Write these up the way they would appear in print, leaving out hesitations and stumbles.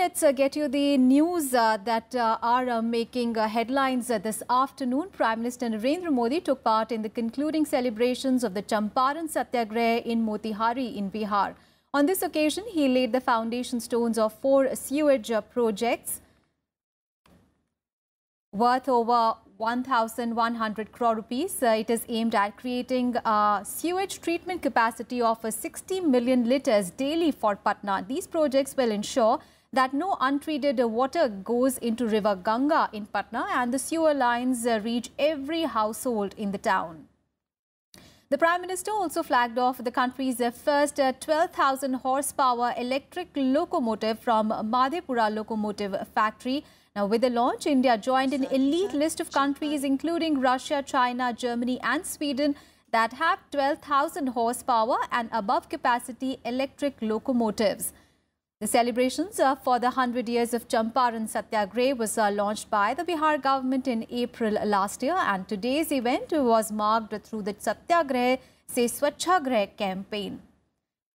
let's get you the news that are making headlines this afternoon. Prime Minister Narendra Modi took part in the concluding celebrations of the Champaran Satyagraha in Motihari in Bihar. On this occasion, he laid the foundation stones of 4 sewage projects worth over 1,100 crore rupees. It is aimed at creating a sewage treatment capacity of 60 million litres daily for Patna. These projects will ensure that no untreated water goes into River Ganga in Patna and the sewer lines reach every household in the town. The Prime Minister also flagged off the country's first 12,000 horsepower electric locomotive from Madhepura Locomotive Factory. Now, with the launch, India joined an elite list of countries including Russia, China, Germany and Sweden that have 12,000 horsepower and above capacity electric locomotives. The celebrations for the 100 years of Champaran Satyagraha was launched by the Bihar government in April last year, and today's event was marked through the Satyagraha Se Swachhagraha campaign.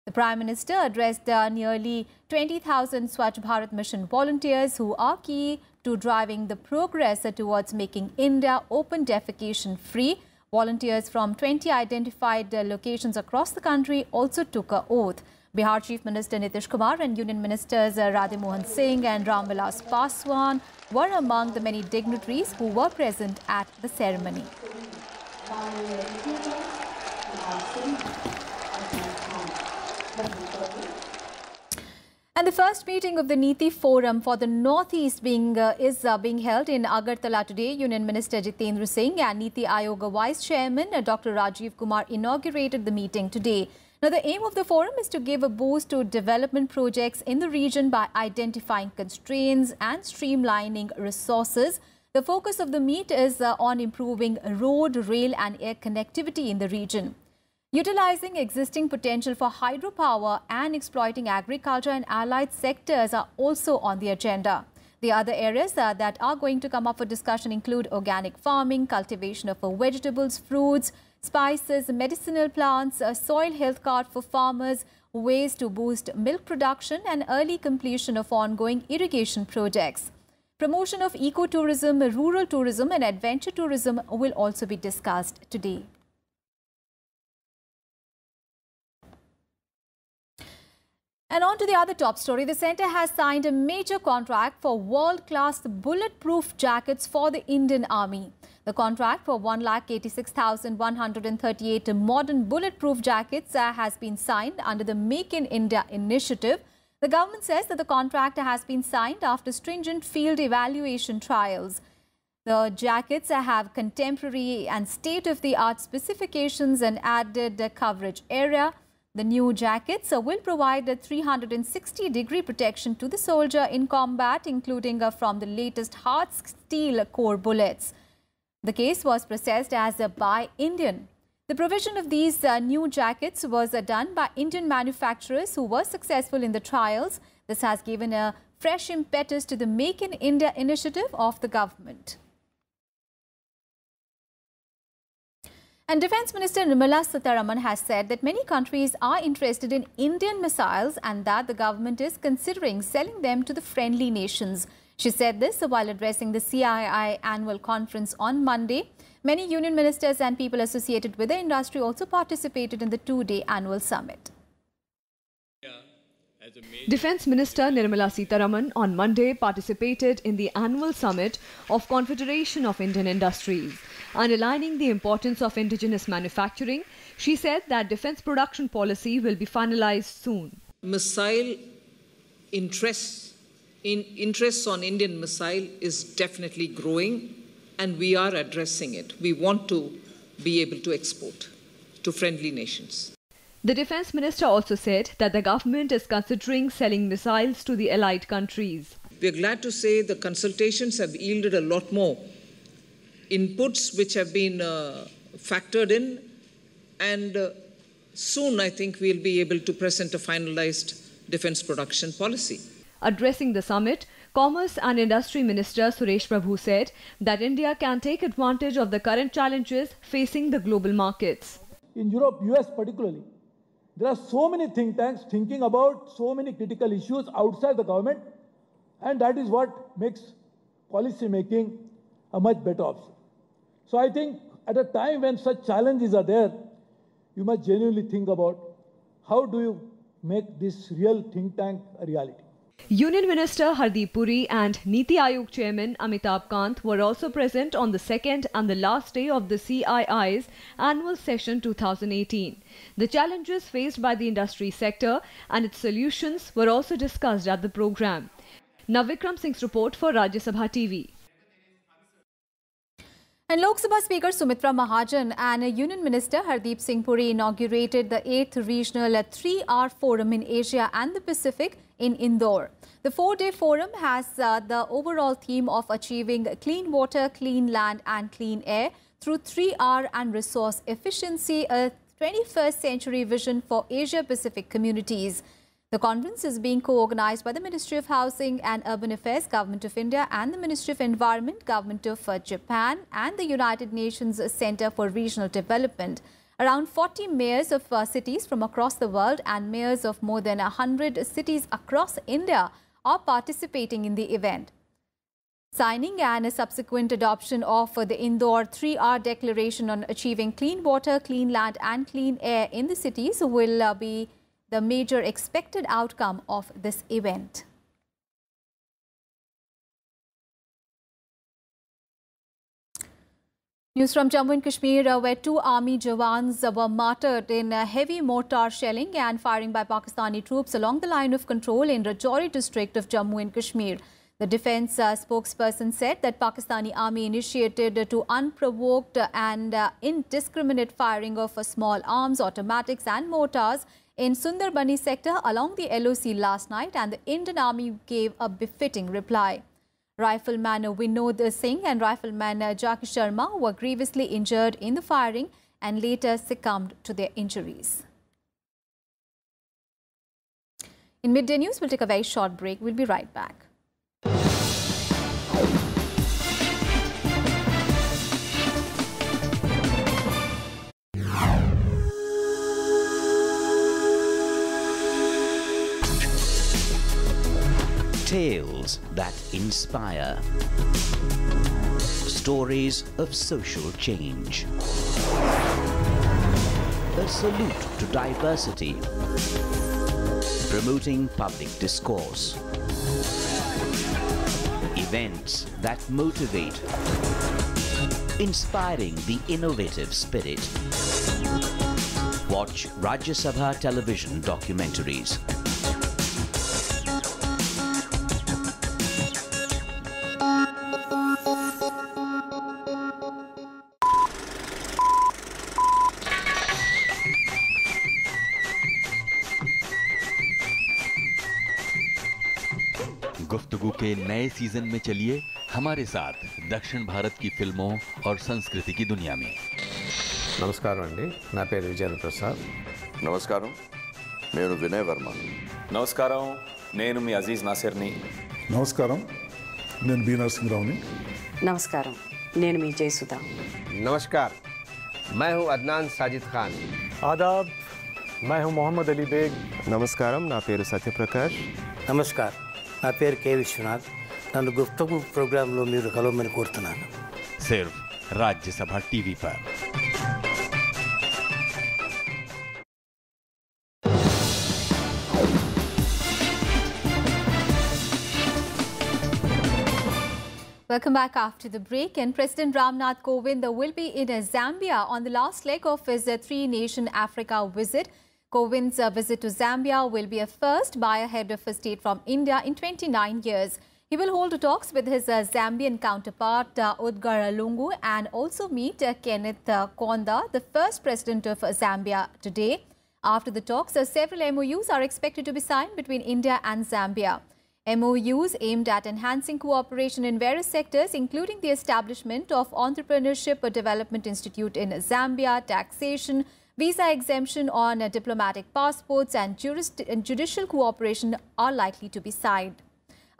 The Prime Minister addressed nearly 20,000 Swachh Bharat Mission volunteers who are key to driving the progress towards making India open defecation free. Volunteers from 20 identified locations across the country also took an oath. Bihar Chief Minister Nitish Kumar and Union Ministers Radha Mohan Singh and Ram Vilas Paswan were among the many dignitaries who were present at the ceremony. And the first meeting of the Niti Forum for the Northeast is being held in Agartala today. Union Minister Jitendra Singh and Niti Aayog Vice Chairman Dr. Rajiv Kumar inaugurated the meeting today. Now, the aim of the forum is to give a boost to development projects in the region by identifying constraints and streamlining resources. The focus of the meet is on improving road, rail and air connectivity in the region. Utilizing existing potential for hydropower and exploiting agriculture and allied sectors are also on the agenda. The other areas that are going to come up for discussion include organic farming, cultivation of vegetables, fruits, spices, medicinal plants, a soil health card for farmers, ways to boost milk production and early completion of ongoing irrigation projects. Promotion of ecotourism, rural tourism and adventure tourism will also be discussed today. And on to the other top story. The centre has signed a major contract for world-class bulletproof jackets for the Indian Army. The contract for 1,86,138 modern bulletproof jackets has been signed under the Make in India initiative. The government says that the contract has been signed after stringent field evaluation trials. The jackets have contemporary and state-of-the-art specifications and added coverage area. The new jackets will provide a 360-degree protection to the soldier in combat, including from the latest hard steel core bullets. The case was processed as by Indian. The provision of these new jackets was done by Indian manufacturers who were successful in the trials. This has given a fresh impetus to the Make in India initiative of the government. And Defence Minister Nirmala Sitharaman has said that many countries are interested in Indian missiles and that the government is considering selling them to the friendly nations. She said this while addressing the CII annual conference on Monday. Many union ministers and people associated with the industry also participated in the 2-day annual summit. Defence Minister Nirmala Sitharaman on Monday participated in the annual summit of Confederation of Indian Industries. Underlining the importance of indigenous manufacturing, she said that defence production policy will be finalized soon. Missile interests on Indian missile is definitely growing and we are addressing it. We want to be able to export to friendly nations. The Defence Minister also said that the government is considering selling missiles to the allied countries. We are glad to say the consultations have yielded a lot more inputs which have been factored in, and soon I think we'll be able to present a finalized defence production policy. Addressing the summit, Commerce and Industry Minister Suresh Prabhu said that India can take advantage of the current challenges facing the global markets. In Europe, US particularly, there are so many think tanks thinking about so many critical issues outside the government. And that is what makes policy making a much better option. So I think at a time when such challenges are there, you must genuinely think about how do you make this real think tank a reality. Union Minister Hardeep Puri and Niti Aayog Chairman Amitabh Kant were also present on the second and the last day of the CII's annual session 2018. The challenges faced by the industry sector and its solutions were also discussed at the program. Now Vikram Singh's report for Rajya Sabha TV. And Lok Sabha Speaker Sumitra Mahajan and Union Minister Hardeep Singh Puri inaugurated the 8th Regional 3R Forum in Asia and the Pacific in Indore. The 4-day forum has the overall theme of achieving clean water, clean land and clean air through 3R and resource efficiency, a 21st century vision for Asia-Pacific communities. The conference is being co-organized by the Ministry of Housing and Urban Affairs, Government of India, and the Ministry of Environment, Government of Japan, and the United Nations Center for Regional Development. Around 40 mayors of cities from across the world and mayors of more than 100 cities across India are participating in the event. Signing and a subsequent adoption of the Indore 3R Declaration on achieving clean water, clean land and clean air in the cities will be the major expected outcome of this event. News from Jammu and Kashmir, where 2 army jawans were martyred in heavy mortar shelling and firing by Pakistani troops along the line of control in Rajouri district of Jammu and Kashmir. The defence spokesperson said that Pakistani army initiated to unprovoked and indiscriminate firing of small arms, automatics and mortars in Sundarbani sector along the LOC last night, and the Indian Army gave a befitting reply. Rifleman Vinod Singh and Rifleman Jaki Sharma were grievously injured in the firing and later succumbed to their injuries. In Midday News, we'll take a very short break. We'll be right back. Tales that inspire. Stories of social change. A salute to diversity. Promoting public discourse. Events that motivate. Inspiring the innovative spirit. Watch Rajya Sabha television documentaries. गुफ्तगू के नए season में चलिए हमारे साथ दक्षिण भारत की फिल्मों और संस्कृति की दुनिया में। नमस्कार अंडी, ना पेరు విజయన్ ప్రసాద్। నమస్కారం, నేను వినయ్ వర్మ। నమస్కారం, నేను మీ అజీజ్ నాసిర్ని। నమస్కారం, నేను బి నరసింహరావుని। నమస్కారం, నేను మీ జయసుధా। नमस्कार, मैं हूं अदनान साजिद खान। आदाब, मैं हूं मोहम्मद अली बेग। నమస్కారం, నా పేరు సత్యప్రకాష్। నమస్కారం, నా పేరు కే విశ్వనాథ్। నన్ను గుఫ్తగూ ప్రోగ్రాంలో మీరు కలవమని కోరుతున్నాను। सिर्फ राज्यसभा टीवी पर। Welcome back after the break. And President Ramnath Kovind will be in Zambia on the last leg of his three-nation Africa visit. Kovind's visit to Zambia will be a first by a head of state from India in 29 years. He will hold talks with his Zambian counterpart Edgar Lungu and also meet Kenneth Kaunda, the first president of Zambia, today. After the talks, several MOUs are expected to be signed between India and Zambia. MOUs aimed at enhancing cooperation in various sectors, including the establishment of Entrepreneurship Development Institute in Zambia, taxation, visa exemption on diplomatic passports and judicial cooperation are likely to be signed.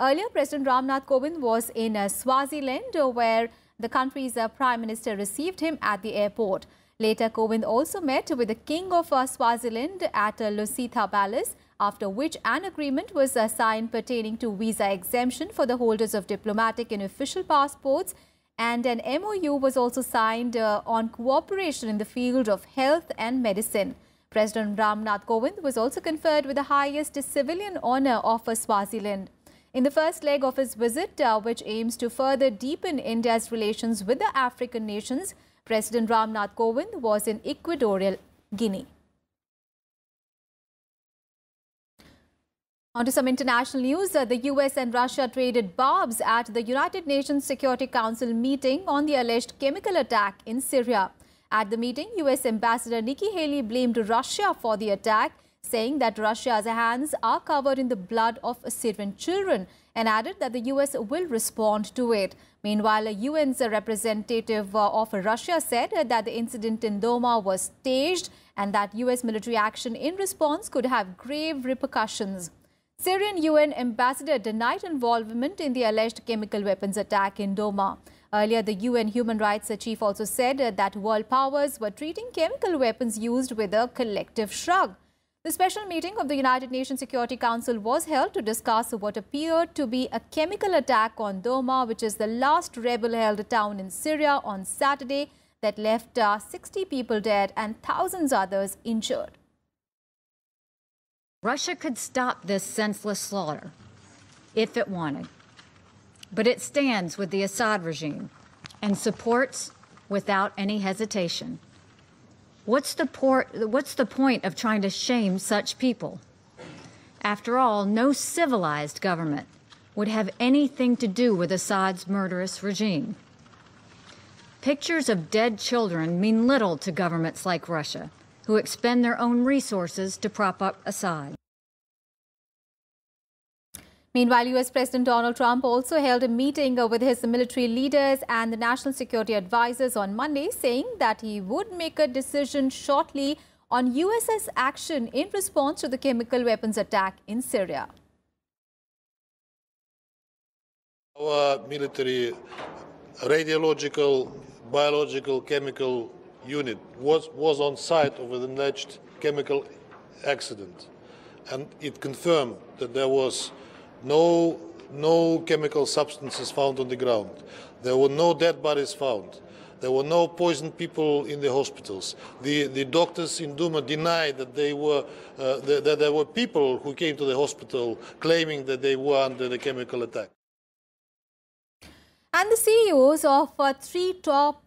Earlier, President Ramnath Kovind was in Swaziland, where the country's Prime Minister received him at the airport. Later, Kovind also met with the King of Swaziland at Lusitha Palace. after which an agreement was signed pertaining to visa exemption for the holders of diplomatic and official passports, and an MOU was also signed on cooperation in the field of health and medicine. President Ramnath Kovind was also conferred with the highest civilian honor of Swaziland. In the first leg of his visit, which aims to further deepen India's relations with the African nations, President Ramnath Kovind was in Equatorial Guinea. On to some international news. The US and Russia traded barbs at the United Nations Security Council meeting on the alleged chemical attack in Syria. At the meeting, US Ambassador Nikki Haley blamed Russia for the attack, saying that Russia's hands are covered in the blood of Syrian children, and added that the US will respond to it. Meanwhile, a UN's representative of Russia said that the incident in Douma was staged and that US military action in response could have grave repercussions. Syrian UN ambassador denied involvement in the alleged chemical weapons attack in Douma. Earlier, the UN human rights chief also said that world powers were treating chemical weapons used with a collective shrug. The special meeting of the United Nations Security Council was held to discuss what appeared to be a chemical attack on Douma, which is the last rebel-held town in Syria, on Saturday that left 60 people dead and thousands others injured. Russia could stop this senseless slaughter if it wanted, but it stands with the Assad regime and supports without any hesitation. What's the point of trying to shame such people? After all, no civilized government would have anything to do with Assad's murderous regime. Pictures of dead children mean little to governments like Russia, who expend their own resources to prop up Assad. Meanwhile, US President Donald Trump also held a meeting with his military leaders and the national security advisors on Monday, saying that he would make a decision shortly on US's action in response to the chemical weapons attack in Syria. Our military radiological, biological, chemical unit was on site of an alleged chemical accident, and it confirmed that there was no chemical substances found on the ground. There were no dead bodies found. There were no poisoned people in the hospitals. The doctors in Douma denied that that there were people who came to the hospital claiming that they were under the chemical attack. And the CEOs of three top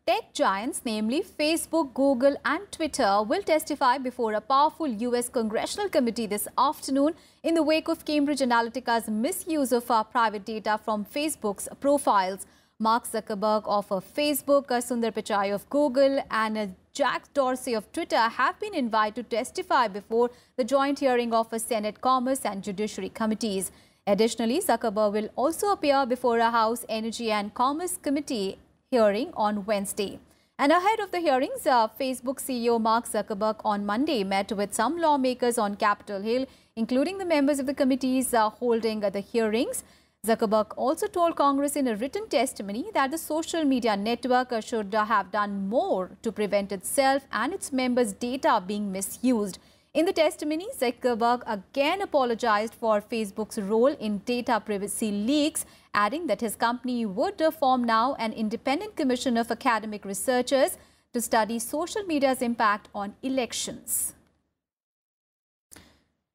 tech giants, namely Facebook, Google and Twitter, will testify before a powerful US congressional committee this afternoon in the wake of Cambridge Analytica's misuse of private data from Facebook's profiles. Mark Zuckerberg of Facebook, Sundar Pichai of Google and Jack Dorsey of Twitter have been invited to testify before the joint hearing of Senate Commerce and Judiciary Committees. Additionally, Zuckerberg will also appear before a House Energy and Commerce Committee hearing on Wednesday. And ahead of the hearings, Facebook CEO Mark Zuckerberg on Monday met with some lawmakers on Capitol Hill, including the members of the committees holding the hearings. Zuckerberg also told Congress in a written testimony that the social media network should have done more to prevent itself and its members' data being misused. In the testimony, Zuckerberg again apologized for Facebook's role in data privacy leaks, adding that his company would form now an independent commission of academic researchers to study social media's impact on elections.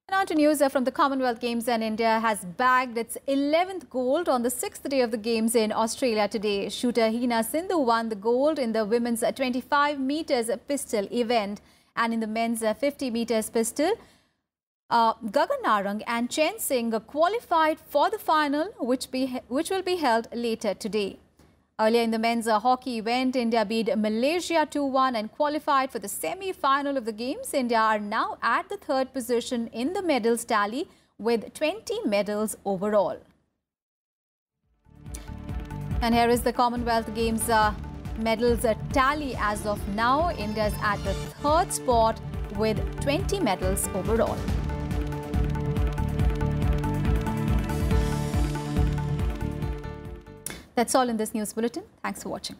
And on to news from the Commonwealth Games, and India has bagged its 11th gold on the 6th day of the Games in Australia today. Shooter Hina Sindhu won the gold in the women's 25 meters pistol event. And in the men's 50 meters pistol, Gagan Narang and Chen Singh qualified for the final, which will be held later today. Earlier in the men's hockey event, India beat Malaysia 2-1 and qualified for the semi-final of the Games. India are now at the third position in the medals tally with 20 medals overall. And here is the Commonwealth Games medals tally as of now. India is at the third spot with 20 medals overall. That's all in this news bulletin. Thanks for watching.